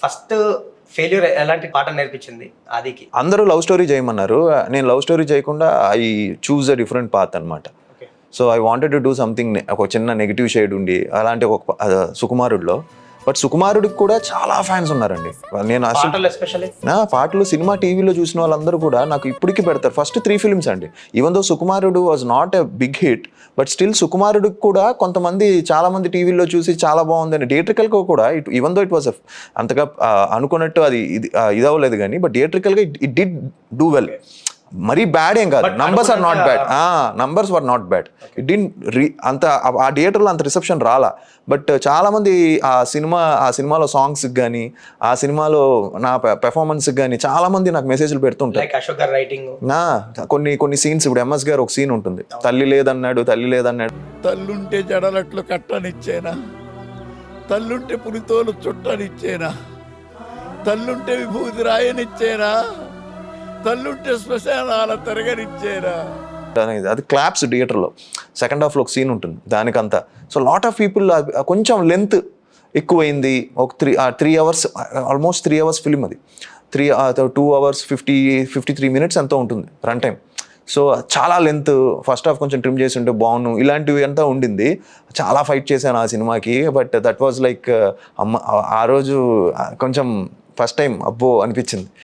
First failure ఎలాంటి పాఠం నేర్పించింది ఆదికి? అందరూ లవ్ స్టోరీ చేయమన్నారు. నేను లవ్ స్టోరీ చేయకుండా I choose a different path అనమాట. Okay. So I wanted to do something, ఒక చిన్న నెగిటివ్ షేడ్ ఉండి అలాంటి ఒక సుకుమారుడిలో. బట్ సుకుమారుడికి కూడా చాలా ఫ్యాన్స్ ఉన్నారండి. నేను అసలు పాటలు ఎస్పెషల్లీ నా పాటలు సినిమా టీవీలో చూసిన వాళ్ళందరూ కూడా నాకు ఇప్పటికీ పెడతారు. ఫస్ట్ 3 ఫిల్మ్స్ అండి. Even though Sukumarudu was not a big hit, but still సుకుమారుడికి కూడా కొంతమంది చాలా మంది టీవీలో చూసి చాలా బాగుందని థియేట్రికల్గా కూడా ఈవెన్ దో ఇట్ వాజ్ అంతగా అనుకున్నట్టు అది ఇది అవ్వలేదు కానీ, బట్ థియేట్రికల్గా ఇట్ డిడ్ డూ వెల్. మరీ బ్యాడ్ ఏం కాదు. Numbers are not bad. Numbers were not bad. It didn't అంత ఆ థియేటర్లో అంత రిసెప్షన్ రాలా. బట్ చాలామంది ఆ సినిమాలో సాంగ్స్కి కానీ, ఆ సినిమాలో నా పెర్ఫార్మెన్స్కి కానీ చాలామంది నాకు మెసేజ్లు పెడుతుంటారు. లైక్ అశోక్ గారి రైటింగ్, కొన్ని సీన్స్, ఇప్పుడు ఎంఎస్ గారు ఒక సీన్ ఉంటుంది, తల్లి లేదన్నాడు. తల్లుంటే జడలట్లు కట్టనిచ్చేనా, తల్లుంటే పులితోలు చుట్టనిచ్చేనా, తల్లుంటే విభూతి రాయనిచ్చేనా, తల్లుంటే శ్మశానాల తిరగనిచ్చేనా. అది క్లాప్స్ థియేటర్లో సెకండ్ హాఫ్లో ఒక సీన్ ఉంటుంది దానికంతా. సో లాట్ ఆఫ్ పీపుల్ కొంచెం లెంత్ ఎక్కువైంది. ఒక 3 అవర్స్, ఆల్మోస్ట్ 3 అవర్స్ ఫిలిం అది. 2 hours 53 minutes ఎంతో ఉంటుంది రన్ టైం. సో చాలా లెంత్. ఫస్ట్ హాఫ్ కొంచెం ట్రిమ్ చేసి ఉంటే బాగుండు, ఇలాంటివి అంతా ఉండింది. చాలా ఫైట్ చేశాను ఆ సినిమాకి. బట్ దట్ వాజ్ లైక్ ఆ రోజు కొంచెం ఫస్ట్ టైం అబ్బో అనిపించింది.